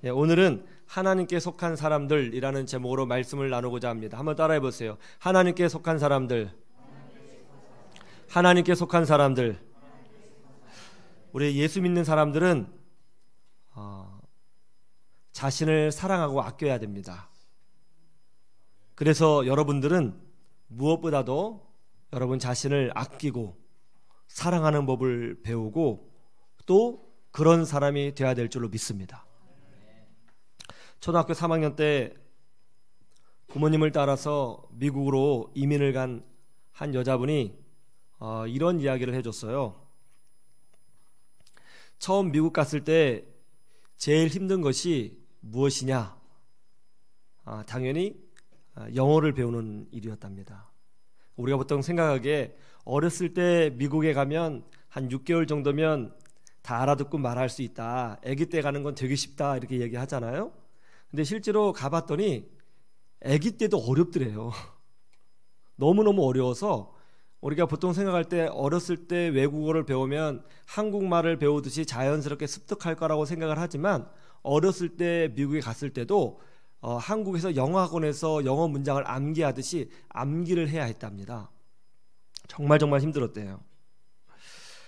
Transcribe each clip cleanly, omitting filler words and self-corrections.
오늘은 하나님께 속한 사람들이라는 제목으로 말씀을 나누고자 합니다. 한번 따라해 보세요. 하나님께 속한 사람들. 하나님께 속한 사람들. 우리 예수 믿는 사람들은 자신을 사랑하고 아껴야 됩니다. 그래서 여러분들은 무엇보다도 여러분 자신을 아끼고 사랑하는 법을 배우고 또 그런 사람이 되어야 될 줄로 믿습니다. 초등학교 3학년 때 부모님을 따라서 미국으로 이민을 간 한 여자분이 이런 이야기를 해줬어요. 처음 미국 갔을 때 제일 힘든 것이 무엇이냐? 당연히 영어를 배우는 일이었답니다. 우리가 보통 생각하기에 어렸을 때 미국에 가면 한 6개월 정도면 다 알아듣고 말할 수 있다. 아기 때 가는 건 되게 쉽다 이렇게 얘기하잖아요. 근데 실제로 가봤더니 아기 때도 어렵더래요. 너무너무 어려워서 우리가 보통 생각할 때 어렸을 때 외국어를 배우면 한국말을 배우듯이 자연스럽게 습득할 거라고 생각을 하지만 어렸을 때 미국에 갔을 때도 한국에서 영어학원에서 영어 문장을 암기하듯이 암기를 해야 했답니다. 정말 힘들었대요.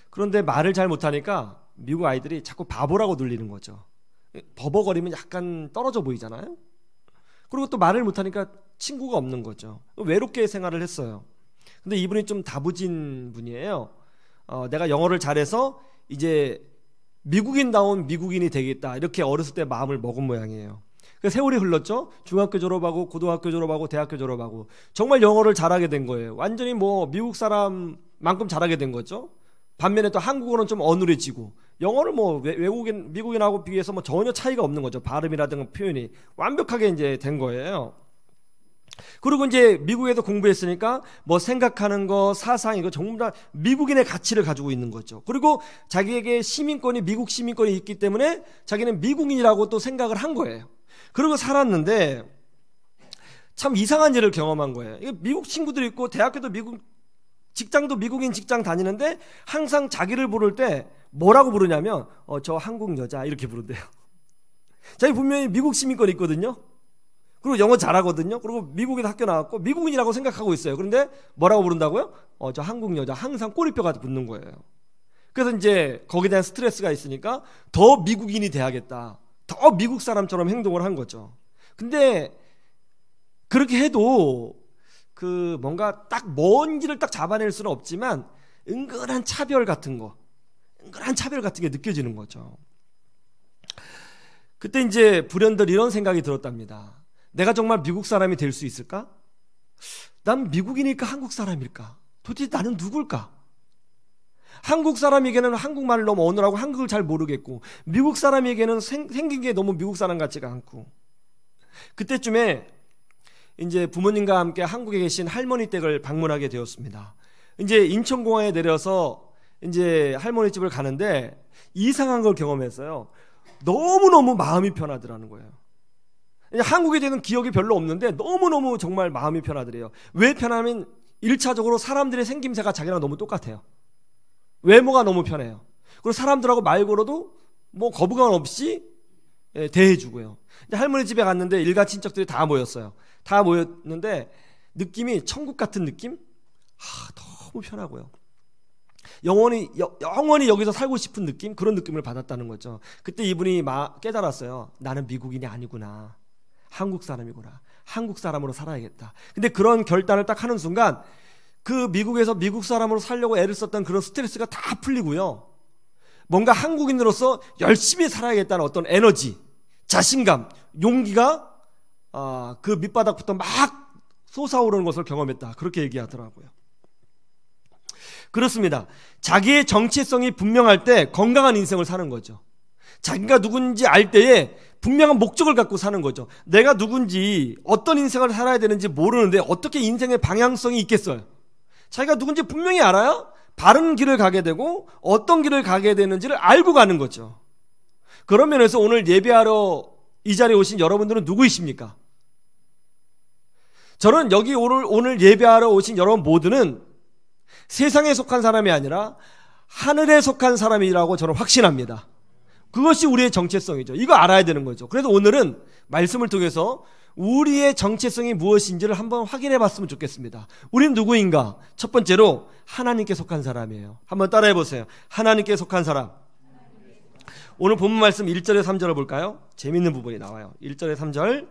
그런데 말을 잘 못하니까 미국 아이들이 자꾸 바보라고 놀리는 거죠. 버벅거리면 약간 떨어져 보이잖아요. 그리고 또 말을 못하니까 친구가 없는 거죠. 외롭게 생활을 했어요. 근데 이분이 좀 다부진 분이에요. 내가 영어를 잘해서 이제 미국인다운 미국인이 되겠다 이렇게 어렸을 때 마음을 먹은 모양이에요. 세월이 흘렀죠. 중학교 졸업하고 고등학교 졸업하고 대학교 졸업하고 정말 영어를 잘하게 된 거예요. 완전히 미국 사람만큼 잘하게 된 거죠. 반면에 또 한국어는 좀 어눌해지고 영어를 미국인하고 비교해서 전혀 차이가 없는 거죠. 발음이라든가 표현이 완벽하게 이제 된 거예요. 그리고 이제 미국에서 공부했으니까 생각하는 거, 사상 이거 전부 다 미국인의 가치를 가지고 있는 거죠. 그리고 자기에게 미국 시민권이 있기 때문에 자기는 미국인이라고 또 생각을 한 거예요. 그리고 살았는데 참 이상한 일을 경험한 거예요. 미국 친구들이 있고 대학교도 직장도 미국인 직장 다니는데 항상 자기를 부를 때 뭐라고 부르냐면 저 한국 여자 이렇게 부른대요. 자기 분명히 미국 시민권이 있거든요. 그리고 영어 잘하거든요. 그리고 미국에서 학교 나왔고 미국인이라고 생각하고 있어요. 그런데 뭐라고 부른다고요? 저 한국 여자. 항상 꼬리뼈가 붙는 거예요. 그래서 이제 거기에 대한 스트레스가 있으니까 더 미국인이 돼야겠다. 더 미국 사람처럼 행동을 한 거죠. 근데 그렇게 해도 뭔가 딱 뭔지를 딱 잡아낼 수는 없지만 은근한 차별 같은 게 느껴지는 거죠. 그때 이제 불현듯 이런 생각이 들었답니다. 내가 정말 미국 사람이 될 수 있을까? 난 미국인일까 한국 사람일까? 도대체 나는 누굴까? 한국 사람에게는 한국말을 너무 어눌하고 한국을 잘 모르겠고 미국 사람에게는 생긴 게 너무 미국 사람 같지가 않고 그때쯤에 이제 부모님과 함께 한국에 계신 할머니 댁을 방문하게 되었습니다. 이제 인천공항에 내려서 이제 할머니 집을 가는데 이상한 걸 경험했어요. 너무너무 마음이 편하더라는 거예요. 한국에 대한 기억이 별로 없는데 너무너무 정말 마음이 편하더래요. 왜 편하면 1차적으로 사람들의 생김새가 자기랑 너무 똑같아요. 외모가 너무 편해요. 그리고 사람들하고 말 걸어도 거부감 없이 대해주고요. 할머니 집에 갔는데 일가 친척들이 다 모였어요. 다 모였는데 느낌이 천국 같은 느낌? 너무 편하고요. 영원히 여기서 살고 싶은 느낌? 그런 느낌을 받았다는 거죠. 그때 이분이 깨달았어요. 나는 미국인이 아니구나. 한국 사람이구나. 한국 사람으로 살아야겠다. 근데 그런 결단을 딱 하는 순간 미국에서 미국 사람으로 살려고 애를 썼던 그런 스트레스가 다 풀리고요. 뭔가 한국인으로서 열심히 살아야겠다는 어떤 에너지, 자신감, 용기가 그 밑바닥부터 막 솟아오르는 것을 경험했다. 그렇게 얘기하더라고요. 그렇습니다. 자기의 정체성이 분명할 때 건강한 인생을 사는 거죠. 자기가 누군지 알 때에 분명한 목적을 갖고 사는 거죠. 내가 누군지 어떤 인생을 살아야 되는지 모르는데 어떻게 인생의 방향성이 있겠어요? 자기가 누군지 분명히 알아야 바른 길을 가게 되고 어떤 길을 가게 되는지를 알고 가는 거죠. 그런 면에서 오늘 예배하러 이 자리에 오신 여러분들은 누구이십니까? 저는 여기 오늘 예배하러 오신 여러분 모두는 세상에 속한 사람이 아니라 하늘에 속한 사람이라고 저는 확신합니다. 그것이 우리의 정체성이죠. 이거 알아야 되는 거죠. 그래서 오늘은 말씀을 통해서 우리의 정체성이 무엇인지를 한번 확인해 봤으면 좋겠습니다. 우린 누구인가? 첫 번째로 하나님께 속한 사람이에요. 한번 따라해 보세요. 하나님께 속한 사람. 오늘 본문 말씀 1절에 3절을 볼까요? 재밌는 부분이 나와요. 1절에 3절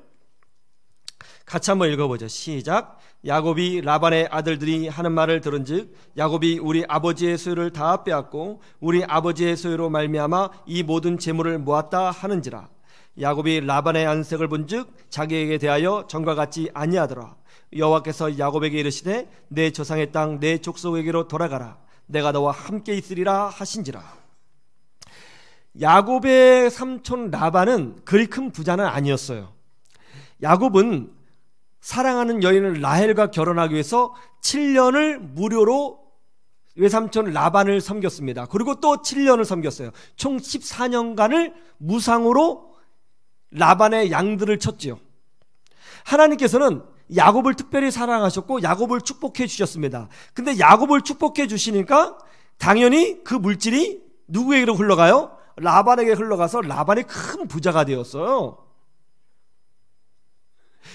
같이 한번 읽어보죠. 시작. 야곱이 라반의 아들들이 하는 말을 들은즉 야곱이 우리 아버지의 소유를 다 빼앗고 우리 아버지의 소유로 말미암아 이 모든 재물을 모았다 하는지라. 야곱이 라반의 안색을 본즉 자기에게 대하여 전과 같지 아니하더라. 여호와께서 야곱에게 이르시되 내 조상의 땅 내 족속에게로 돌아가라. 내가 너와 함께 있으리라 하신지라. 야곱의 삼촌 라반은 그리 큰 부자는 아니었어요. 야곱은 사랑하는 여인을 라헬과 결혼하기 위해서 7년을 무료로 외삼촌 라반을 섬겼습니다. 그리고 또 7년을 섬겼어요. 총 14년간을 무상으로 라반의 양들을 쳤지요. 하나님께서는 야곱을 특별히 사랑하셨고 야곱을 축복해 주셨습니다. 근데 야곱을 축복해 주시니까 당연히 그 물질이 누구에게로 흘러가요? 라반에게 흘러가서 라반이 큰 부자가 되었어요.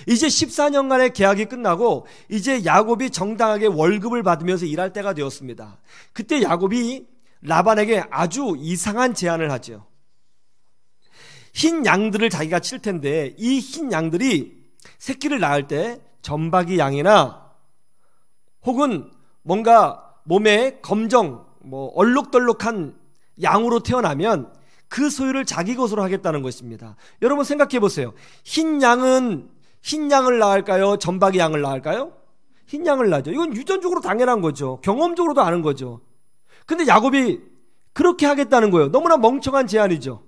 이제 14년간의 계약이 끝나고 이제 야곱이 정당하게 월급을 받으면서 일할 때가 되었습니다. 그때 야곱이 라반에게 아주 이상한 제안을 하죠. 흰 양들을 자기가 칠 텐데 이 흰 양들이 새끼를 낳을 때 점박이 양이나 혹은 뭔가 몸에 검정 얼룩덜룩한 양으로 태어나면 그 소유를 자기 것으로 하겠다는 것입니다. 여러분 생각해 보세요. 흰 양을 낳을까요? 점박이 양을 낳을까요? 흰 양을 낳죠. 이건 유전적으로 당연한 거죠. 경험적으로도 아는 거죠. 근데 야곱이 그렇게 하겠다는 거예요. 너무나 멍청한 제안이죠.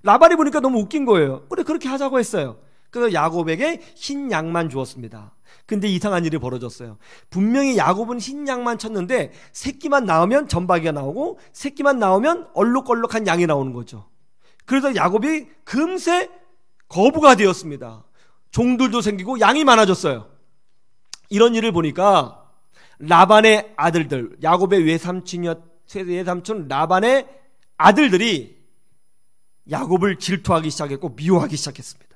라반이 보니까 너무 웃긴 거예요. 그래 그렇게 하자고 했어요. 그래서 야곱에게 흰 양만 주었습니다. 근데 이상한 일이 벌어졌어요. 분명히 야곱은 흰 양만 쳤는데 새끼만 낳으면 점박이가 나오고 새끼만 낳으면 얼룩얼룩한 양이 나오는 거죠. 그래서 야곱이 금세 거부가 되었습니다. 종들도 생기고 양이 많아졌어요. 이런 일을 보니까 라반의 아들들, 야곱의 외삼촌 라반의 아들들이 야곱을 질투하기 시작했고 미워하기 시작했습니다.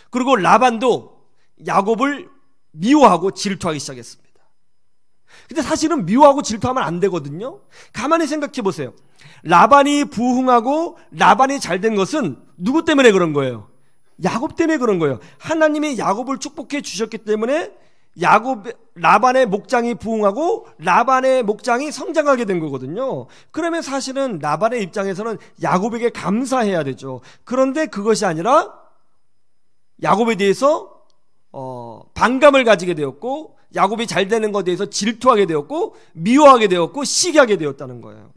그리고 라반도 야곱을 미워하고 질투하기 시작했습니다. 근데 사실은 미워하고 질투하면 안 되거든요. 가만히 생각해 보세요. 라반이 부흥하고 라반이 잘된 것은 누구 때문에 그런 거예요? 야곱 때문에 그런 거예요. 하나님이 야곱을 축복해 주셨기 때문에 라반의 목장이 부흥하고 라반의 목장이 성장하게 된 거거든요. 그러면 사실은 라반의 입장에서는 야곱에게 감사해야 되죠. 그런데 그것이 아니라 야곱에 대해서 반감을 가지게 되었고 야곱이 잘 되는 것에 대해서 질투하게 되었고 미워하게 되었고 시기하게 되었다는 거예요.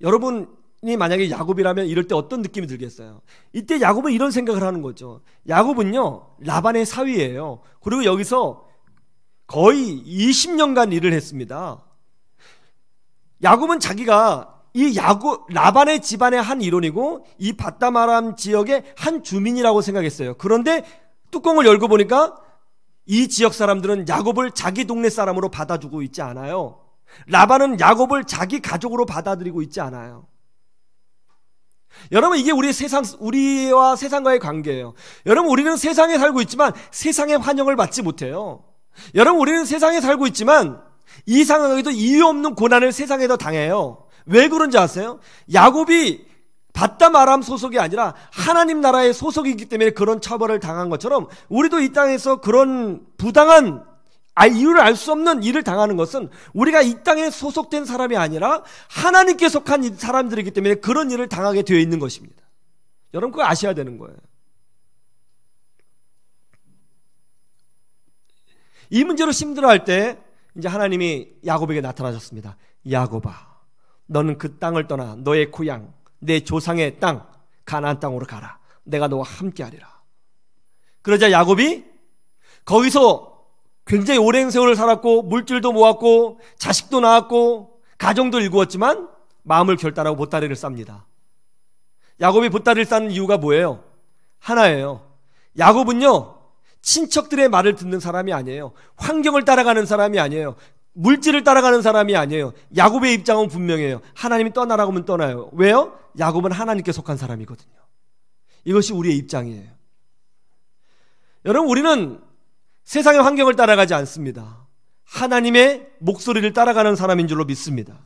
여러분이 만약에 야곱이라면 이럴 때 어떤 느낌이 들겠어요? 이때 야곱은 이런 생각을 하는 거죠. 야곱은요 라반의 사위예요. 그리고 여기서 거의 20년간 일을 했습니다. 야곱은 자기가 라반의 집안의 한 일원이고 이 밧다마람 지역의 한 주민이라고 생각했어요. 그런데 뚜껑을 열고 보니까 이 지역 사람들은 야곱을 자기 동네 사람으로 받아주고 있지 않아요. 라반은 야곱을 자기 가족으로 받아들이고 있지 않아요. 여러분 이게 우리와 세상과의 관계예요. 여러분 우리는 세상에 살고 있지만 세상의 환영을 받지 못해요. 여러분 우리는 세상에 살고 있지만 이상하게도 이유 없는 고난을 세상에서 당해요. 왜 그런지 아세요? 야곱이 밧담 아람 소속이 아니라 하나님 나라의 소속이기 때문에 그런 처벌을 당한 것처럼 우리도 이 땅에서 그런 부당한 이유를 알 수 없는 일을 당하는 것은 우리가 이 땅에 소속된 사람이 아니라 하나님께 속한 사람들이기 때문에 그런 일을 당하게 되어 있는 것입니다. 여러분 그거 아셔야 되는 거예요. 이 문제로 힘들어할 때 이제 하나님이 야곱에게 나타나셨습니다. 야곱아 너는 그 땅을 떠나 너의 고향 내 조상의 땅 가나안 땅으로 가라. 내가 너와 함께하리라. 그러자 야곱이 거기서 굉장히 오랜 세월을 살았고 물질도 모았고 자식도 낳았고 가정도 일구었지만 마음을 결단하고 보따리를 쌉니다. 야곱이 보따리를 싸는 이유가 뭐예요? 하나예요. 야곱은요 친척들의 말을 듣는 사람이 아니에요. 환경을 따라가는 사람이 아니에요. 물질을 따라가는 사람이 아니에요. 야곱의 입장은 분명해요. 하나님이 떠나라고 하면 떠나요. 왜요? 야곱은 하나님께 속한 사람이거든요. 이것이 우리의 입장이에요. 여러분, 우리는 세상의 환경을 따라가지 않습니다. 하나님의 목소리를 따라가는 사람인 줄로 믿습니다.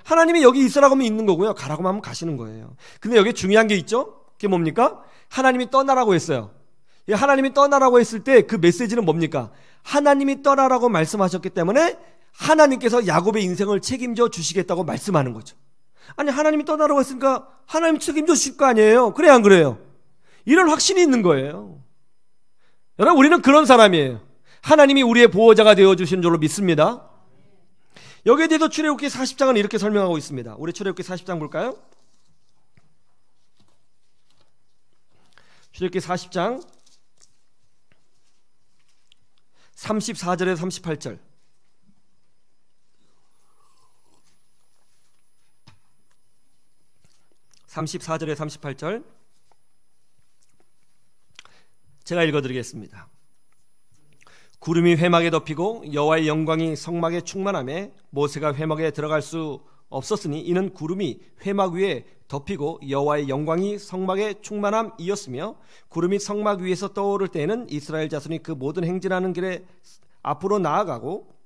하나님이 여기 있으라고 하면 있는 거고요. 가라고 하면 가시는 거예요. 근데 여기 중요한 게 있죠? 그게 뭡니까? 하나님이 떠나라고 했어요. 하나님이 떠나라고 했을 때 그 메시지는 뭡니까? 하나님이 떠나라고 말씀하셨기 때문에 하나님께서 야곱의 인생을 책임져 주시겠다고 말씀하는 거죠. 아니, 하나님이 떠나라고 했으니까 하나님이 책임져 주실 거 아니에요? 그래, 안 그래요? 이런 확신이 있는 거예요. 여러분, 우리는 그런 사람이에요. 하나님이 우리의 보호자가 되어주시는 줄로 믿습니다. 여기에 대해서 출애굽기 40장은 이렇게 설명하고 있습니다. 우리 출애굽기 40장 볼까요? 출애굽기 40장 34절에서 38절. (34절에 38절) 제가 읽어드리겠습니다. 구름이 회막에 덮이고 여호와의 영광이 성막에 충만하며 모세가 회막에 들어갈 수 없었으니 이는 구름이 회막 위에 덮이고 여호와의 영광이 성막에 충만함이었으며, 구름이 성막 위에서 떠오를 때에는 이스라엘 자손이 그 모든 행진하는 길에 앞으로 나아가고,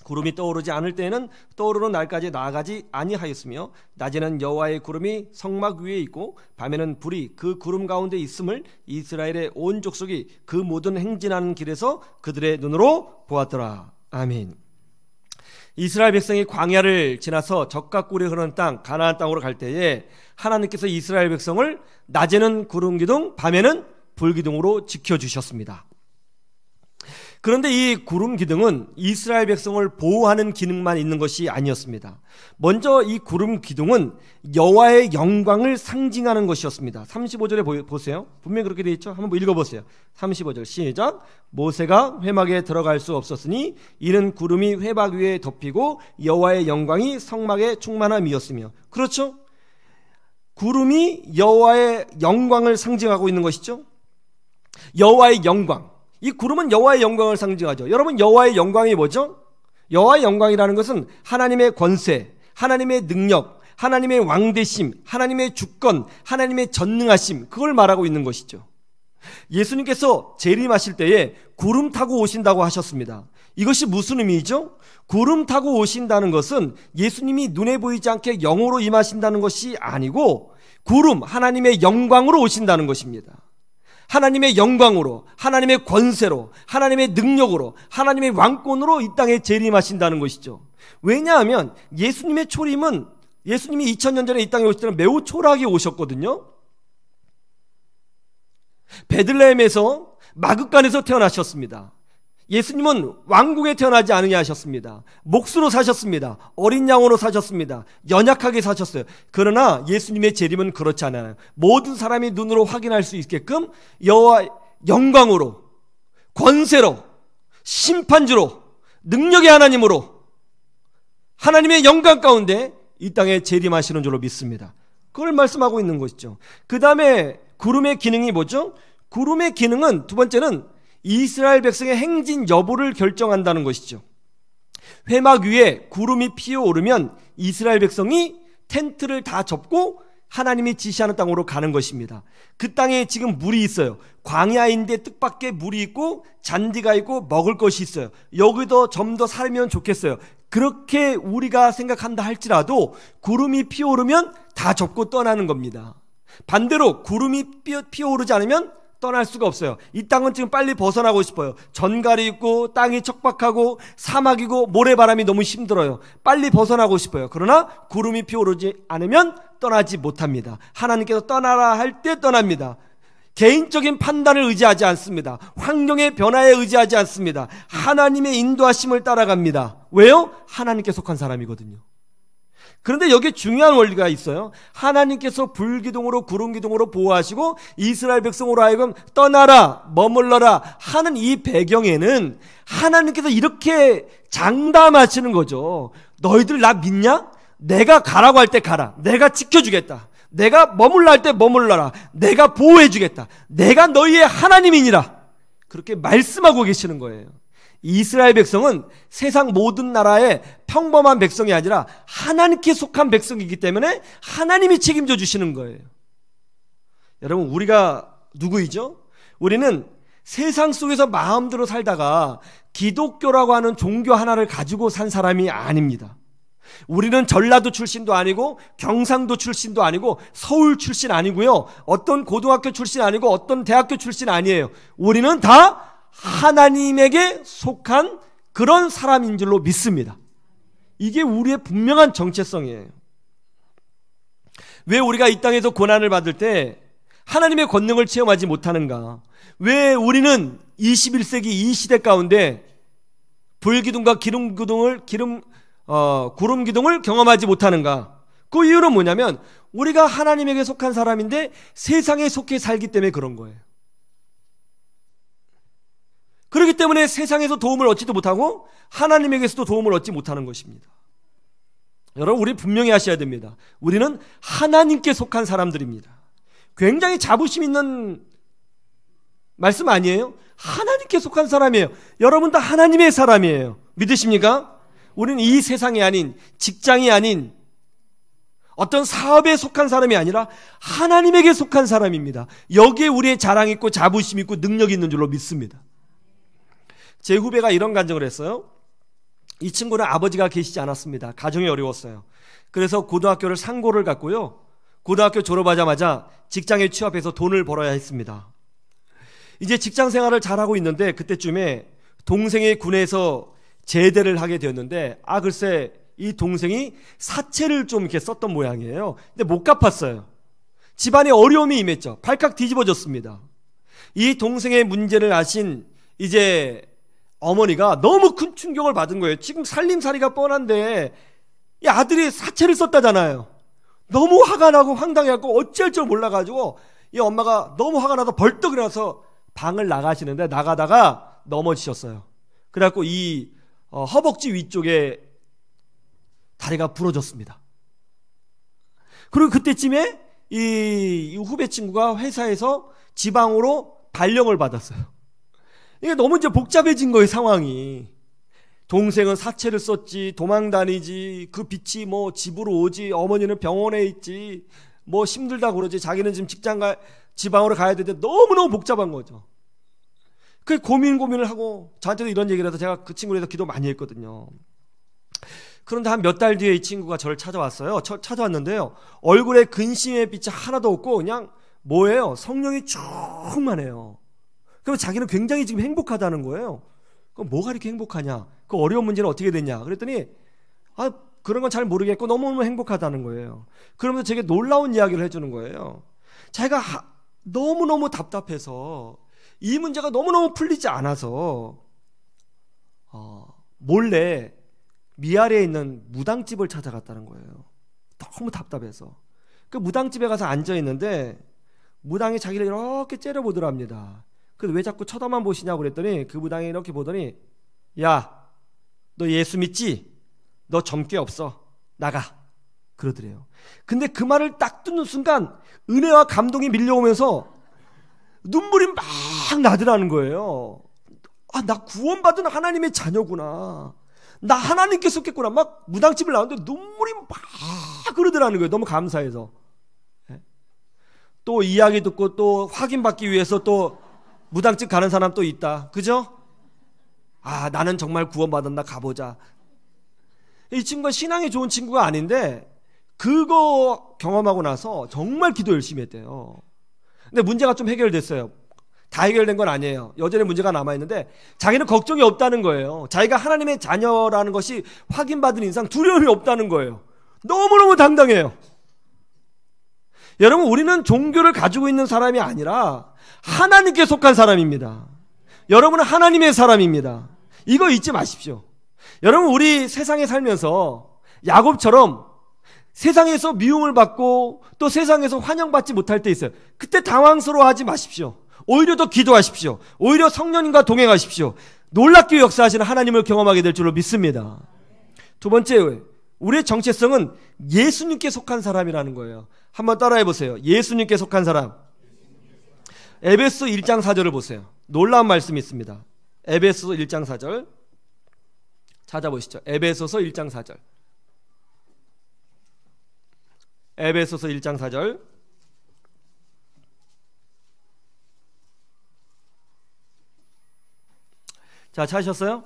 구름이 떠오르지 않을 때에는 떠오르는 날까지 나아가지 아니하였으며, 낮에는 여호와의 구름이 성막 위에 있고 밤에는 불이 그 구름 가운데 있음을 이스라엘의 온 족속이 그 모든 행진하는 길에서 그들의 눈으로 보았더라. 아멘. 이스라엘 백성이 광야를 지나서 젖과 꿀이 흐르는 땅 가나안 땅으로 갈 때에 하나님께서 이스라엘 백성을 낮에는 구름 기둥, 밤에는 불 기둥으로 지켜주셨습니다. 그런데 이 구름 기둥은 이스라엘 백성을 보호하는 기능만 있는 것이 아니었습니다. 먼저 이 구름 기둥은 여호와의 영광을 상징하는 것이었습니다. 35절에 보세요. 분명히 그렇게 되어 있죠. 한번 읽어보세요. 35절 시작. 모세가 회막에 들어갈 수 없었으니 이는 구름이 회막 위에 덮이고 여호와의 영광이 성막에 충만함이었으며. 그렇죠? 구름이 여호와의 영광을 상징하고 있는 것이죠. 여호와의 영광. 이 구름은 여호와의 영광을 상징하죠. 여러분, 여호와의 영광이 뭐죠? 여호와의 영광이라는 것은 하나님의 권세, 하나님의 능력, 하나님의 왕대심, 하나님의 주권, 하나님의 전능하심, 그걸 말하고 있는 것이죠. 예수님께서 재림하실 때에 구름 타고 오신다고 하셨습니다. 이것이 무슨 의미죠? 구름 타고 오신다는 것은 예수님이 눈에 보이지 않게 영으로 임하신다는 것이 아니고 구름, 하나님의 영광으로 오신다는 것입니다. 하나님의 영광으로, 하나님의 권세로, 하나님의 능력으로, 하나님의 왕권으로 이 땅에 재림하신다는 것이죠. 왜냐하면 예수님의 초림은, 예수님이 2000년 전에 이 땅에 오실 때는 매우 초라하게 오셨거든요. 베들레헴에서 마귿간에서 태어나셨습니다. 예수님은 왕궁에 태어나지 않으냐 하셨습니다. 몫으로 사셨습니다. 어린 양으로 사셨습니다. 연약하게 사셨어요. 그러나 예수님의 재림은 그렇지 않아요. 모든 사람이 눈으로 확인할 수 있게끔 여호와의 영광으로, 권세로, 심판주로, 능력의 하나님으로 하나님의 영광 가운데 이 땅에 재림하시는 줄로 믿습니다. 그걸 말씀하고 있는 것이죠. 그 다음에 구름의 기능이 뭐죠? 구름의 기능은 두 번째는 이스라엘 백성의 행진 여부를 결정한다는 것이죠. 회막 위에 구름이 피어오르면 이스라엘 백성이 텐트를 다 접고 하나님이 지시하는 땅으로 가는 것입니다. 그 땅에 지금 물이 있어요. 광야인데 뜻밖의 물이 있고 잔디가 있고 먹을 것이 있어요. 여기도 좀 더 살면 좋겠어요. 그렇게 우리가 생각한다 할지라도 구름이 피어오르면 다 접고 떠나는 겁니다. 반대로 구름이 피어오르지 않으면 떠날 수가 없어요. 이 땅은 지금 빨리 벗어나고 싶어요. 전갈이 있고 땅이 척박하고 사막이고 모래바람이 너무 힘들어요. 빨리 벗어나고 싶어요. 그러나 구름이 피어오르지 않으면 떠나지 못합니다. 하나님께서 떠나라 할 때 떠납니다. 개인적인 판단을 의지하지 않습니다. 환경의 변화에 의지하지 않습니다. 하나님의 인도하심을 따라갑니다. 왜요? 하나님께 속한 사람이거든요. 그런데 여기에 중요한 원리가 있어요. 하나님께서 불기둥으로 구름기둥으로 보호하시고 이스라엘 백성으로 하여금 떠나라 머물러라 하는 이 배경에는 하나님께서 이렇게 장담하시는 거죠. 너희들 나 믿냐? 내가 가라고 할 때 가라. 내가 지켜주겠다. 내가 머물러 할 때 머물러라. 내가 보호해주겠다. 내가 너희의 하나님이니라. 그렇게 말씀하고 계시는 거예요. 이스라엘 백성은 세상 모든 나라의 평범한 백성이 아니라 하나님께 속한 백성이기 때문에 하나님이 책임져 주시는 거예요. 여러분, 우리가 누구이죠? 우리는 세상 속에서 마음대로 살다가 기독교라고 하는 종교 하나를 가지고 산 사람이 아닙니다. 우리는 전라도 출신도 아니고 경상도 출신도 아니고 서울 출신 아니고요, 어떤 고등학교 출신 아니고 어떤 대학교 출신 아니에요. 우리는 다 하나님에게 속한 그런 사람인 줄로 믿습니다. 이게 우리의 분명한 정체성이에요. 왜 우리가 이 땅에서 고난을 받을 때 하나님의 권능을 체험하지 못하는가? 왜 우리는 21세기 이 시대 가운데 불기둥과 구름 기둥을 경험하지 못하는가? 그 이유는 뭐냐면 우리가 하나님에게 속한 사람인데 세상에 속해 살기 때문에 그런 거예요. 그렇기 때문에 세상에서 도움을 얻지도 못하고 하나님에게서도 도움을 얻지 못하는 것입니다. 여러분, 우리 분명히 아셔야 됩니다. 우리는 하나님께 속한 사람들입니다. 굉장히 자부심 있는 말씀 아니에요? 하나님께 속한 사람이에요. 여러분 다 하나님의 사람이에요. 믿으십니까? 우리는 이 세상이 아닌, 직장이 아닌, 어떤 사업에 속한 사람이 아니라 하나님에게 속한 사람입니다. 여기에 우리의 자랑 있고 자부심 있고 능력이 있는 줄로 믿습니다. 제 후배가 이런 간증을 했어요. 이 친구는 아버지가 계시지 않았습니다. 가정이 어려웠어요. 그래서 고등학교를 상고를 갔고요, 고등학교 졸업하자마자 직장에 취업해서 돈을 벌어야 했습니다. 이제 직장 생활을 잘하고 있는데 그때쯤에 동생이 군에서 제대를 하게 되었는데, 글쎄 이 동생이 사채를 좀 이렇게 썼던 모양이에요. 근데 못 갚았어요. 집안에 어려움이 임했죠. 발칵 뒤집어졌습니다. 이 동생의 문제를 아신 이제 어머니가 너무 큰 충격을 받은 거예요. 지금 살림살이가 뻔한데 이 아들이 사채를 썼다잖아요. 너무 화가 나고 황당해갖고 어쩔 줄 몰라가지고 이 엄마가 너무 화가 나서 벌떡 일어나서 방을 나가시는데 나가다가 넘어지셨어요. 그래갖고 이 허벅지 위쪽에 다리가 부러졌습니다. 그리고 그때쯤에 이 후배 친구가 회사에서 지방으로 발령을 받았어요. 이게 너무 이제 복잡해진 거예요, 상황이. 동생은 사채를 썼지, 도망 다니지, 그 빚이 뭐 집으로 오지, 어머니는 병원에 있지, 뭐 힘들다 그러지, 자기는 지금 지방으로 가야 되는데 너무너무 복잡한 거죠. 그 고민을 하고 저한테도 이런 얘기를 해서 제가 그 친구에 대해서 기도 많이 했거든요. 그런데 한 몇 달 뒤에 이 친구가 저를 찾아왔어요. 찾아왔는데요, 얼굴에 근심의 빛이 하나도 없고 그냥 뭐예요? 성령이 충만해요. 그럼 자기는 굉장히 지금 행복하다는 거예요. 그럼 뭐가 이렇게 행복하냐? 그 어려운 문제는 어떻게 됐냐? 그랬더니 그런 건 잘 모르겠고 너무너무 행복하다는 거예요. 그러면서 제게 놀라운 이야기를 해주는 거예요. 자기가 너무너무 답답해서 이 문제가 너무너무 풀리지 않아서 몰래 미아리에 있는 무당집을 찾아갔다는 거예요. 너무 답답해서. 그 무당집에 가서 앉아있는데 무당이 자기를 이렇게 째려보더랍니다. 그래서 왜 자꾸 쳐다만 보시냐고 그랬더니 그 무당이 이렇게 보더니, 야, 너 예수 믿지? 너 점괘 없어. 나가. 그러더래요. 근데 그 말을 딱 듣는 순간 은혜와 감동이 밀려오면서 눈물이 막 나더라는 거예요. 나 구원받은 하나님의 자녀구나. 나 하나님께 속했구나. 막 무당집을 나오는데 눈물이 막 그러더라는 거예요. 너무 감사해서. 또 이야기 듣고 또 확인받기 위해서 또 무당집 가는 사람 또 있다. 그죠? 나는 정말 구원받았나 가보자. 이 친구가 신앙이 좋은 친구가 아닌데 그거 경험하고 나서 정말 기도 열심히 했대요. 근데 문제가 좀 해결됐어요. 다 해결된 건 아니에요. 여전히 문제가 남아있는데 자기는 걱정이 없다는 거예요. 자기가 하나님의 자녀라는 것이 확인받은 이상 두려움이 없다는 거예요. 너무너무 당당해요. 여러분, 우리는 종교를 가지고 있는 사람이 아니라 하나님께 속한 사람입니다. 여러분은 하나님의 사람입니다. 이거 잊지 마십시오. 여러분, 우리 세상에 살면서 야곱처럼 세상에서 미움을 받고 또 세상에서 환영받지 못할 때 있어요. 그때 당황스러워하지 마십시오. 오히려 더 기도하십시오. 오히려 성령님과 동행하십시오. 놀랍게 역사하시는 하나님을 경험하게 될 줄로 믿습니다. 두 번째, 우리의 정체성은 예수님께 속한 사람이라는 거예요. 한번 따라해 보세요. 예수님께 속한 사람. 에베소 1장 4절을 보세요. 놀라운 말씀이 있습니다. 에베소서 1장 4절 찾아보시죠. 에베소서 1장 4절. 에베소서 1장 4절. 자, 찾으셨어요?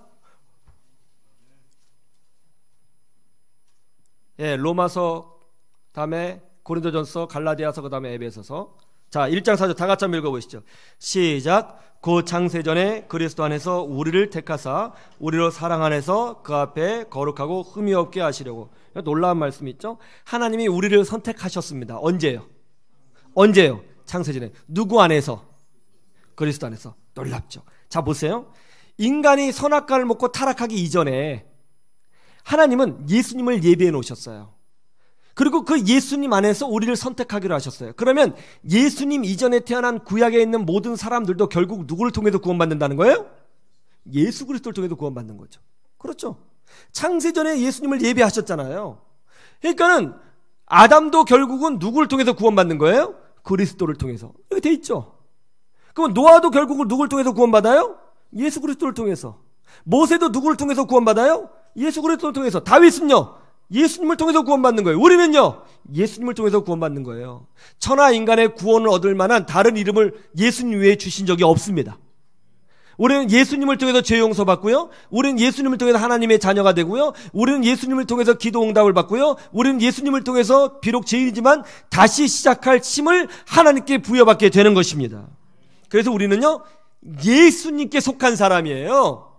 예, 로마서, 다음에 고린도전서, 갈라디아서, 그 다음에 에베소서. 자, 1장 4절 다 같이 한번 읽어보시죠. 시작. 그 창세전에 그리스도 안에서 우리를 택하사 우리로 사랑 안에서 그 앞에 거룩하고 흠이 없게 하시려고. 놀라운 말씀이 있죠. 하나님이 우리를 선택하셨습니다. 언제요? 언제요? 창세전에. 누구 안에서? 그리스도 안에서. 놀랍죠. 자, 보세요. 인간이 선악과를 먹고 타락하기 이전에 하나님은 예수님을 예비해 놓으셨어요. 그리고 그 예수님 안에서 우리를 선택하기로 하셨어요. 그러면 예수님 이전에 태어난 구약에 있는 모든 사람들도 결국 누구를 통해서 구원받는다는 거예요? 예수 그리스도를 통해서 구원받는 거죠. 그렇죠. 창세전에 예수님을 예비하셨잖아요. 그러니까는 아담도 결국은 누구를 통해서 구원받는 거예요? 그리스도를 통해서. 여기 돼 있죠. 그럼 노아도 결국은 누구를 통해서 구원받아요? 예수 그리스도를 통해서. 모세도 누구를 통해서 구원받아요? 예수 그리스도를 통해서. 다윗은요? 예수님을 통해서 구원받는 거예요. 우리는요? 예수님을 통해서 구원받는 거예요. 천하 인간의 구원을 얻을 만한 다른 이름을 예수님 외에 주신 적이 없습니다. 우리는 예수님을 통해서 죄 용서받고요. 우리는 예수님을 통해서 하나님의 자녀가 되고요. 우리는 예수님을 통해서 기도 응답을 받고요. 우리는 예수님을 통해서 비록 죄인이지만 다시 시작할 힘을 하나님께 부여받게 되는 것입니다. 그래서 우리는요, 예수님께 속한 사람이에요.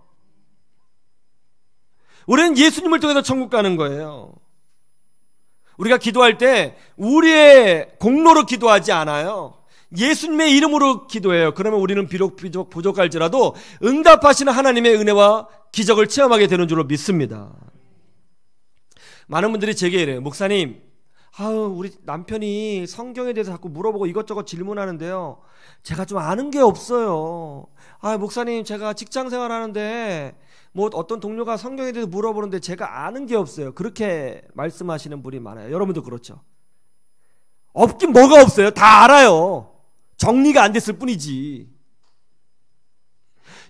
우리는 예수님을 통해서 천국 가는 거예요. 우리가 기도할 때 우리의 공로로 기도하지 않아요. 예수님의 이름으로 기도해요. 그러면 우리는 비록 부족할지라도 응답하시는 하나님의 은혜와 기적을 체험하게 되는 줄로 믿습니다. 많은 분들이 제게 이래요. 목사님, 우리 남편이 성경에 대해서 자꾸 물어보고 이것저것 질문하는데요, 제가 좀 아는 게 없어요. 목사님, 제가 직장 생활하는데 뭐 어떤 동료가 성경에 대해서 물어보는데 제가 아는 게 없어요. 그렇게 말씀하시는 분이 많아요. 여러분도 그렇죠. 없긴 뭐가 없어요. 다 알아요. 정리가 안 됐을 뿐이지.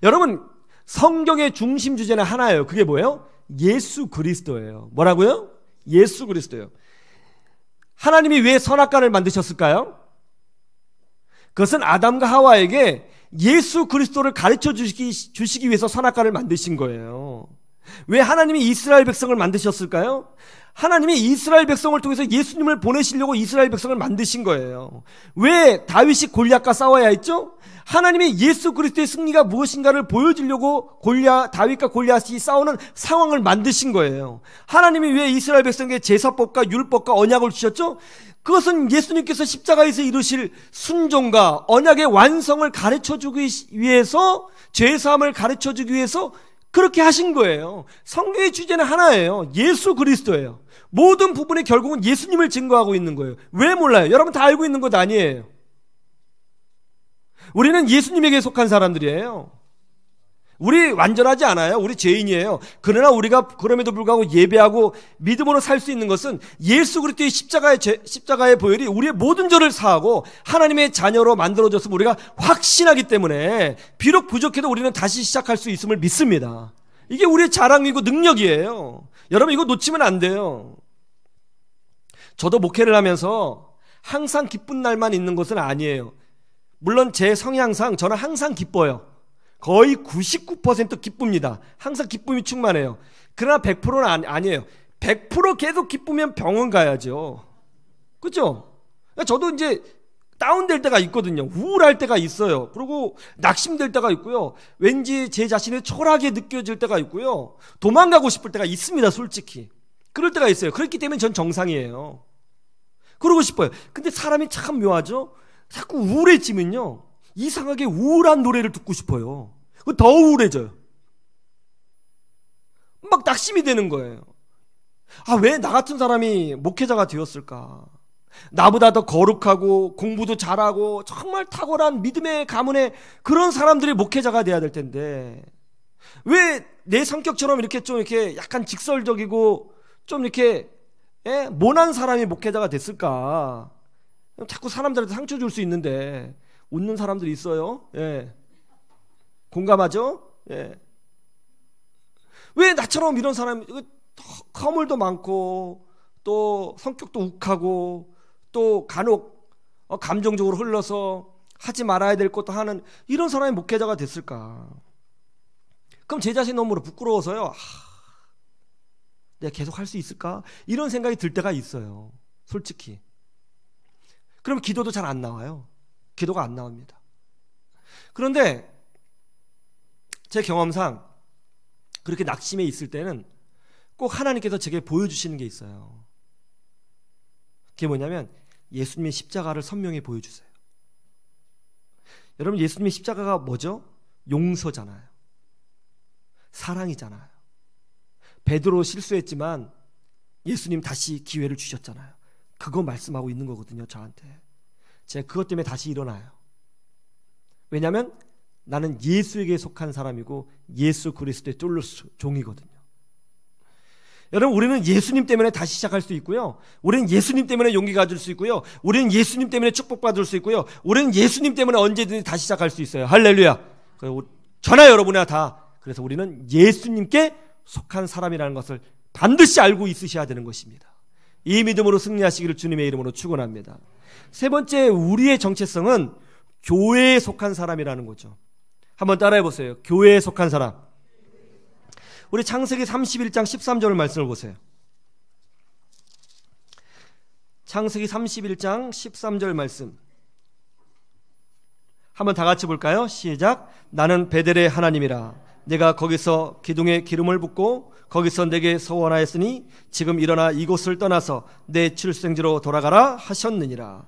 여러분, 성경의 중심 주제는 하나예요. 그게 뭐예요? 예수 그리스도예요. 뭐라고요? 예수 그리스도예요. 하나님이 왜 선악과를 만드셨을까요? 그것은 아담과 하와에게 예수 그리스도를 가르쳐 주시기 위해서 선악과를 만드신 거예요. 왜 하나님이 이스라엘 백성을 만드셨을까요? 하나님이 이스라엘 백성을 통해서 예수님을 보내시려고 이스라엘 백성을 만드신 거예요. 왜 다윗이 골리앗과 싸워야 했죠? 하나님이 예수 그리스도의 승리가 무엇인가를 보여주려고 다윗과 골리앗이 싸우는 상황을 만드신 거예요. 하나님이 왜 이스라엘 백성에게 제사법과 율법과 언약을 주셨죠? 그것은 예수님께서 십자가에서 이루실 순종과 언약의 완성을 가르쳐주기 위해서, 죄사함을 가르쳐주기 위해서 그렇게 하신 거예요. 성경의 주제는 하나예요. 예수 그리스도예요. 모든 부분이 결국은 예수님을 증거하고 있는 거예요. 왜 몰라요? 여러분 다 알고 있는 것 아니에요. 우리는 예수님에게 속한 사람들이에요. 우리 완전하지 않아요. 우리 죄인이에요. 그러나 우리가 그럼에도 불구하고 예배하고 믿음으로 살 수 있는 것은 예수 그리스도의 십자가의 보혈이 우리의 모든 죄를 사하고 하나님의 자녀로 만들어졌음을 우리가 확신하기 때문에 비록 부족해도 우리는 다시 시작할 수 있음을 믿습니다. 이게 우리의 자랑이고 능력이에요. 여러분, 이거 놓치면 안 돼요. 저도 목회를 하면서 항상 기쁜 날만 있는 것은 아니에요. 물론 제 성향상 저는 항상 기뻐요. 거의 99% 기쁩니다. 항상 기쁨이 충만해요. 그러나 100%는 아니에요. 100% 계속 기쁘면 병원 가야죠. 그렇죠? 저도 이제 다운될 때가 있거든요. 우울할 때가 있어요. 그리고 낙심될 때가 있고요. 왠지 제 자신이 초라하게 느껴질 때가 있고요. 도망가고 싶을 때가 있습니다. 솔직히. 그럴 때가 있어요. 그렇기 때문에 전 정상이에요. 그러고 싶어요. 근데 사람이 참 묘하죠? 자꾸 우울해지면요, 이상하게 우울한 노래를 듣고 싶어요. 더 우울해져요. 막 낙심이 되는 거예요. 왜 나 같은 사람이 목회자가 되었을까? 나보다 더 거룩하고 공부도 잘하고 정말 탁월한 믿음의 가문의 그런 사람들이 목회자가 돼야 될 텐데 왜 내 성격처럼 이렇게 좀 이렇게 약간 직설적이고 좀 이렇게 모난 사람이 목회자가 됐을까? 자꾸 사람들한테 상처 줄 수 있는데 웃는 사람들이 있어요. 공감하죠? 예. 왜 나처럼 이런 사람이 허물도 많고 또 성격도 욱하고 또 간혹 감정적으로 흘러서 하지 말아야 될 것도 하는 이런 사람이 목회자가 됐을까? 그럼 제 자신이 너무 부끄러워서요. 내가 계속 할 수 있을까? 이런 생각이 들 때가 있어요. 솔직히. 그럼 기도도 잘 안 나와요. 기도가 안 나옵니다. 그런데 제 경험상 그렇게 낙심해 있을 때는 꼭 하나님께서 제게 보여주시는 게 있어요. 그게 뭐냐면 예수님의 십자가를 선명히 보여주세요. 여러분, 예수님의 십자가가 뭐죠? 용서잖아요. 사랑이잖아요. 베드로 실수했지만 예수님 다시 기회를 주셨잖아요. 그거 말씀하고 있는 거거든요, 저한테. 제가 그것 때문에 다시 일어나요. 왜냐하면 나는 예수에게 속한 사람이고 예수 그리스도의 쫄로 종이거든요. 여러분, 우리는 예수님 때문에 다시 시작할 수 있고요. 우리는 예수님 때문에 용기 가질 수 있고요. 우리는 예수님 때문에 축복받을 수 있고요. 우리는 예수님 때문에 언제든지 다시 시작할 수 있어요. 할렐루야. 저나 여러분이나 다. 그래서 우리는 예수님께 속한 사람이라는 것을 반드시 알고 있으셔야 되는 것입니다. 이 믿음으로 승리하시기를 주님의 이름으로 축원합니다. 세 번째, 우리의 정체성은 교회에 속한 사람이라는 거죠. 한번 따라해 보세요. 교회에 속한 사람. 우리 창세기 31장 13절 말씀을 보세요. 창세기 31장 13절 말씀. 한번 다 같이 볼까요? 시작. 나는 베델의 하나님이라. 내가 거기서 기둥에 기름을 붓고 거기서 내게 서원하였으니 지금 일어나 이곳을 떠나서 내 출생지로 돌아가라 하셨느니라.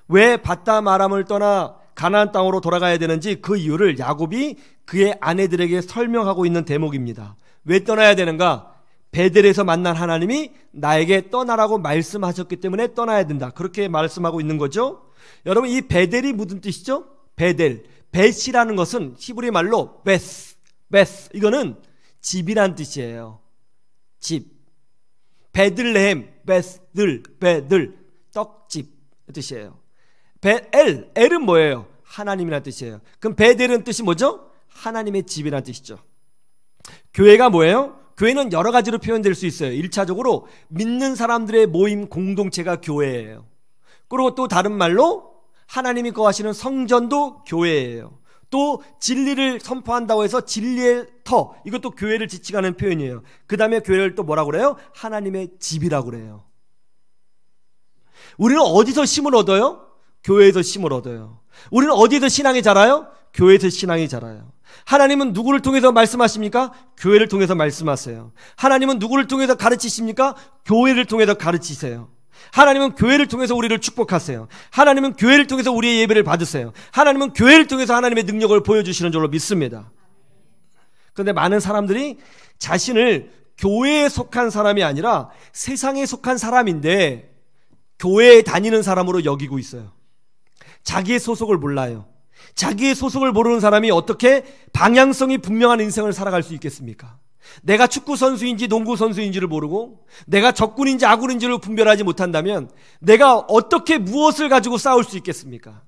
왜 바담 아람을 떠나 가나안 땅으로 돌아가야 되는지 그 이유를 야곱이 그의 아내들에게 설명하고 있는 대목입니다. 왜 떠나야 되는가? 베델에서 만난 하나님이 나에게 떠나라고 말씀하셨기 때문에 떠나야 된다. 그렇게 말씀하고 있는 거죠. 여러분, 이 베델이 무슨 뜻이죠? 베델. 벳이라는 것은 히브리 말로 베스. 이거는 집이란 뜻이에요. 집. 베들레헴, 베들, 떡집 뜻이에요. 엘은 뭐예요? 하나님이란 뜻이에요. 그럼 베델은 뜻이 뭐죠? 하나님의 집이란 뜻이죠. 교회가 뭐예요? 교회는 여러 가지로 표현될 수 있어요. 1차적으로 믿는 사람들의 모임 공동체가 교회예요. 그리고 또 다른 말로 하나님이 거하시는 성전도 교회예요. 또 진리를 선포한다고 해서 진리의 터, 이것도 교회를 지칭하는 표현이에요. 그 다음에 교회를 또 뭐라고 그래요? 하나님의 집이라고 그래요. 우리는 어디서 힘을 얻어요? 교회에서 힘을 얻어요. 우리는 어디에서 신앙이 자라요? 교회에서 신앙이 자라요. 하나님은 누구를 통해서 말씀하십니까? 교회를 통해서 말씀하세요. 하나님은 누구를 통해서 가르치십니까? 교회를 통해서 가르치세요. 하나님은 교회를 통해서 우리를 축복하세요. 하나님은 교회를 통해서 우리의 예배를 받으세요. 하나님은 교회를 통해서 하나님의 능력을 보여주시는 줄로 믿습니다. 그런데 많은 사람들이 자신을 교회에 속한 사람이 아니라 세상에 속한 사람인데 교회에 다니는 사람으로 여기고 있어요. 자기의 소속을 몰라요. 자기의 소속을 모르는 사람이 어떻게 방향성이 분명한 인생을 살아갈 수 있겠습니까? 내가 축구 선수인지 농구 선수인지를 모르고 내가 적군인지 아군인지를 분별하지 못한다면 내가 어떻게 무엇을 가지고 싸울 수 있겠습니까?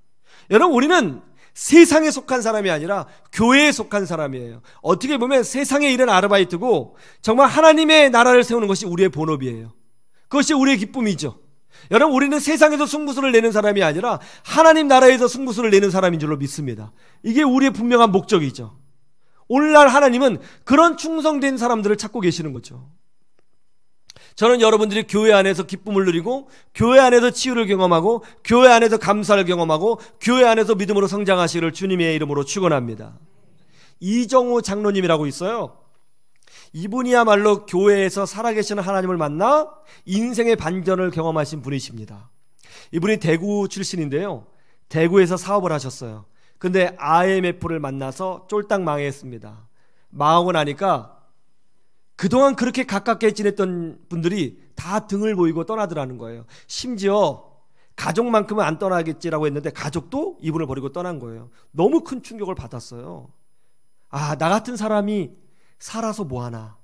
여러분, 우리는 세상에 속한 사람이 아니라 교회에 속한 사람이에요. 어떻게 보면 세상에 일은 아르바이트고 정말 하나님의 나라를 세우는 것이 우리의 본업이에요. 그것이 우리의 기쁨이죠. 여러분, 우리는 세상에서 승부수를 내는 사람이 아니라 하나님 나라에서 승부수를 내는 사람인 줄로 믿습니다. 이게 우리의 분명한 목적이죠. 오늘날 하나님은 그런 충성된 사람들을 찾고 계시는 거죠. 저는 여러분들이 교회 안에서 기쁨을 누리고 교회 안에서 치유를 경험하고 교회 안에서 감사를 경험하고 교회 안에서 믿음으로 성장하시기를 주님의 이름으로 축원합니다. 이정우 장로님이라고 있어요. 이분이야말로 교회에서 살아계시는 하나님을 만나 인생의 반전을 경험하신 분이십니다. 이분이 대구 출신인데요. 대구에서 사업을 하셨어요. 근데 IMF를 만나서 쫄딱 망했습니다. 망하고 나니까 그동안 그렇게 가깝게 지냈던 분들이 다 등을 보이고 떠나더라는 거예요. 심지어 가족만큼은 안 떠나겠지라고 했는데 가족도 이분을 버리고 떠난 거예요. 너무 큰 충격을 받았어요. 아, 나 같은 사람이 살아서 뭐하나.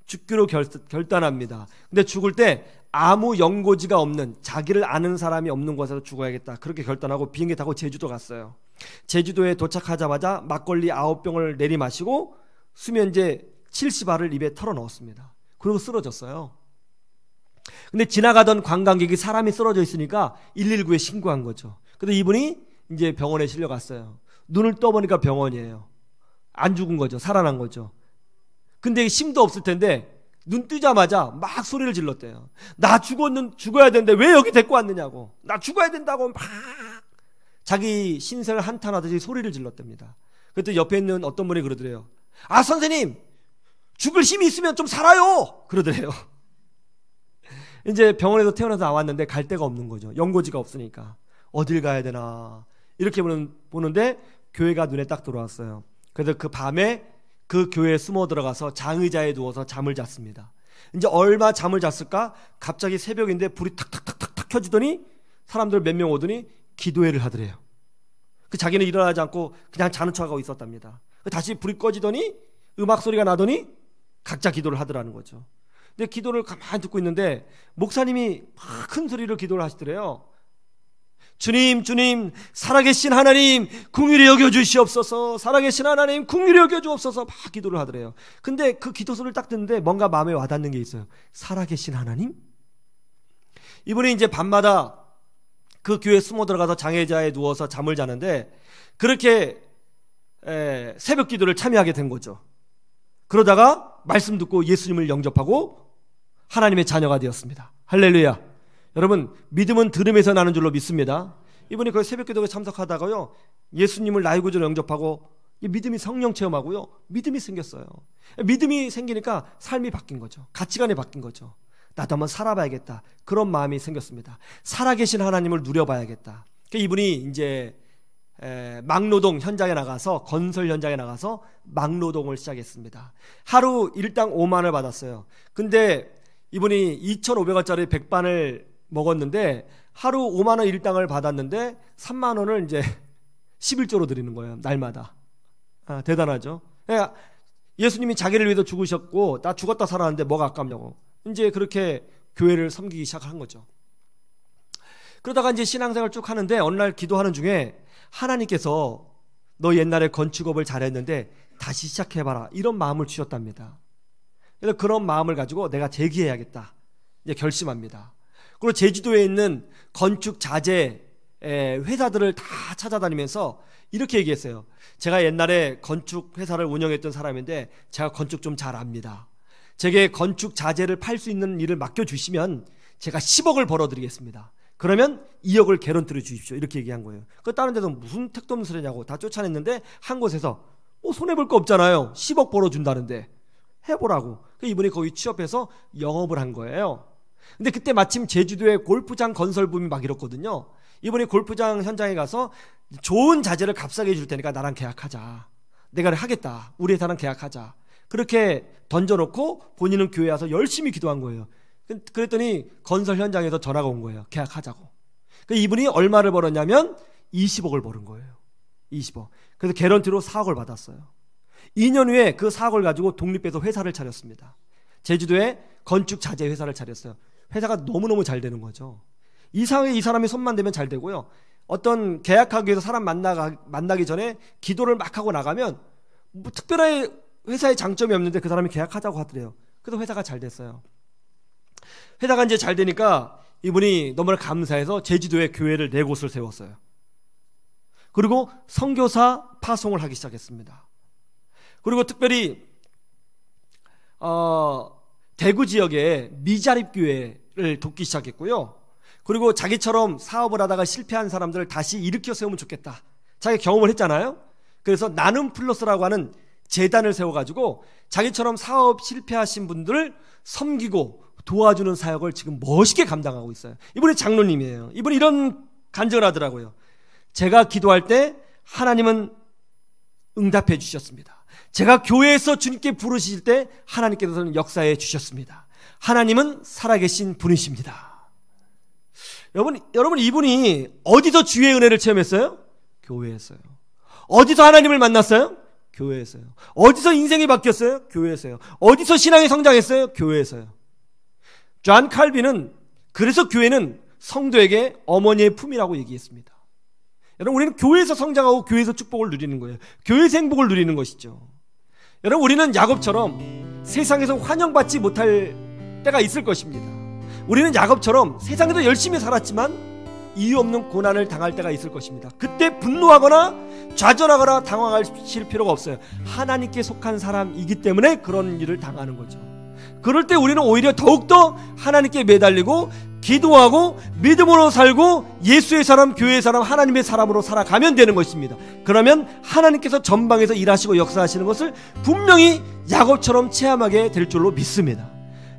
죽기로 결단합니다. 근데 죽을 때 아무 연고지가 없는, 자기를 아는 사람이 없는 곳에서 죽어야겠다. 그렇게 결단하고 비행기 타고 제주도 갔어요. 제주도에 도착하자마자 막걸리 9병을 내리마시고 수면제 70알을 입에 털어 넣었습니다. 그리고 쓰러졌어요. 근데 지나가던 관광객이 사람이 쓰러져 있으니까 119에 신고한 거죠. 근데 이분이 이제 병원에 실려갔어요. 눈을 떠보니까 병원이에요. 안 죽은 거죠. 살아난 거죠. 근데 힘도 없을 텐데 눈 뜨자마자 막 소리를 질렀대요. 나 죽어야 되는데 왜 여기 데리고 왔느냐고. 나 죽어야 된다고 막 자기 신세를 한탄하듯이 소리를 질렀답니다. 그때 옆에 있는 어떤 분이 그러더래요. 아, 선생님, 죽을 힘이 있으면 좀 살아요. 그러더래요. 이제 병원에서 태어나서 나왔는데 갈 데가 없는 거죠. 연고지가 없으니까. 어딜 가야 되나. 이렇게 보는데 교회가 눈에 딱 들어왔어요. 그래서 그 밤에 그 교회에 숨어 들어가서 장의자에 누워서 잠을 잤습니다. 이제 얼마 잠을 잤을까? 갑자기 새벽인데 불이 탁탁탁탁 켜지더니 사람들 몇 명 오더니 기도회를 하더래요. 그 자기는 일어나지 않고 그냥 자는 척하고 있었답니다. 다시 불이 꺼지더니 음악 소리가 나더니 각자 기도를 하더라는 거죠. 근데 기도를 가만히 듣고 있는데 목사님이 막 큰 소리로 기도를 하시더래요. 주님, 주님, 살아계신 하나님, 긍휼히 여겨주시옵소서. 살아계신 하나님, 긍휼히 여겨주옵소서. 막 기도를 하더래요. 근데 그 기도 소리를 딱 듣는데 뭔가 마음에 와닿는 게 있어요. 살아계신 하나님? 이분이 이제 밤마다 그 교회에 숨어 들어가서 장애자에 누워서 잠을 자는데 그렇게 새벽 기도를 참여하게 된 거죠. 그러다가 말씀 듣고 예수님을 영접하고 하나님의 자녀가 되었습니다. 할렐루야. 여러분, 믿음은 들음에서 나는 줄로 믿습니다. 이분이 그 새벽 기도에 참석하다가요, 예수님을 나의 구주로 영접하고 믿음이 성령 체험하고요, 믿음이 생겼어요. 믿음이 생기니까 삶이 바뀐 거죠. 가치관이 바뀐 거죠. 나도 한번 살아봐야겠다. 그런 마음이 생겼습니다. 살아계신 하나님을 누려봐야겠다. 그러니까 이분이 이제 막노동 현장에 나가서, 건설 현장에 나가서 막노동을 시작했습니다. 하루 일당 5만 원을 받았어요. 근데 이분이 2,500원짜리 백반을 먹었는데 하루 5만 원 일당을 받았는데 3만 원을 이제 11조로 드리는 거예요. 날마다. 대단하죠. 예수님이 자기를 위해서 죽으셨고 나 죽었다 살았는데 뭐가 아깝냐고. 이제 그렇게 교회를 섬기기 시작한 거죠. 그러다가 이제 신앙생활 쭉 하는데 어느 날 기도하는 중에 하나님께서 너 옛날에 건축업을 잘했는데 다시 시작해봐라, 이런 마음을 주셨답니다. 그래서 그런 마음을 가지고 내가 재기해야겠다 이제 결심합니다. 그리고 제주도에 있는 건축 자재 회사들을 다 찾아다니면서 이렇게 얘기했어요. 제가 옛날에 건축 회사를 운영했던 사람인데 제가 건축 좀 잘 압니다. 제게 건축 자재를 팔 수 있는 일을 맡겨주시면 제가 10억을 벌어드리겠습니다. 그러면 2억을 개런티로 주십시오. 이렇게 얘기한 거예요. 그 다른 데서 무슨 택도 없는 소리냐고 다 쫓아냈는데 한 곳에서 손해볼 거 없잖아요. 10억 벌어준다는데 해보라고. 이분이 거기 취업해서 영업을 한 거예요. 근데 그때 마침 제주도에 골프장 건설 붐이 막 일었거든요. 이분이 골프장 현장에 가서 좋은 자재를 값싸게 해줄 테니까 나랑 계약하자. 내가 하겠다. 우리 회사랑 계약하자. 그렇게 던져놓고 본인은 교회에 와서 열심히 기도한 거예요. 그랬더니 건설 현장에서 전화가 온 거예요. 계약하자고. 이분이 얼마를 벌었냐면 20억을 버는 거예요. 20억. 그래서 개런티로 4억을 받았어요. 2년 후에 그 4억을 가지고 독립해서 회사를 차렸습니다. 제주도에 건축 자재 회사를 차렸어요. 회사가 너무너무 잘 되는 거죠. 이 사람이 손만 대면 잘 되고요. 어떤 계약하기 위해서 사람 만나기 전에 기도를 막 하고 나가면 뭐 특별하게 회사에 장점이 없는데 그 사람이 계약하자고 하더래요. 그래서 회사가 잘 됐어요. 회사가 이제 잘 되니까 이분이 너무나 감사해서 제주도에 교회를 4곳을 세웠어요. 그리고 선교사 파송을 하기 시작했습니다. 그리고 특별히 대구 지역에 미자립교회를 돕기 시작했고요. 그리고 자기처럼 사업을 하다가 실패한 사람들을 다시 일으켜 세우면 좋겠다. 자기 경험을 했잖아요. 그래서 나눔 플러스라고 하는 재단을 세워가지고 자기처럼 사업 실패하신 분들을 섬기고 도와주는 사역을 지금 멋있게 감당하고 있어요. 이분이 장로님이에요. 이분이 이런 간증을 하더라고요. 제가 기도할 때 하나님은 응답해 주셨습니다. 제가 교회에서 주님께 부르실 때 하나님께서는 역사해 주셨습니다. 하나님은 살아계신 분이십니다. 여러분 이분이 어디서 주의 은혜를 체험했어요? 교회에서요. 어디서 하나님을 만났어요? 교회에서요. 어디서 인생이 바뀌었어요? 교회에서요. 어디서 신앙이 성장했어요? 교회에서요. 존 칼빈은 그래서 교회는 성도에게 어머니의 품이라고 얘기했습니다. 여러분, 우리는 교회에서 성장하고 교회에서 축복을 누리는 거예요. 교회에서 행복을 누리는 것이죠. 여러분, 우리는 야곱처럼 세상에서 환영받지 못할 때가 있을 것입니다. 우리는 야곱처럼 세상에서 열심히 살았지만 이유 없는 고난을 당할 때가 있을 것입니다. 그때 분노하거나 좌절하거나 당황하실 필요가 없어요. 하나님께 속한 사람이기 때문에 그런 일을 당하는 거죠. 그럴 때 우리는 오히려 더욱더 하나님께 매달리고 기도하고 믿음으로 살고 예수의 사람, 교회의 사람, 하나님의 사람으로 살아가면 되는 것입니다. 그러면 하나님께서 전방에서 일하시고 역사하시는 것을 분명히 야곱처럼 체험하게 될 줄로 믿습니다.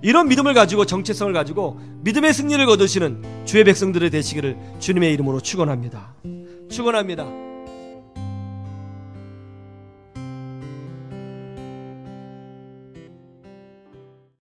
이런 믿음을 가지고, 정체성을 가지고 믿음의 승리를 거두시는 주의 백성들이 되시기를 주님의 이름으로 축원합니다. 축원합니다.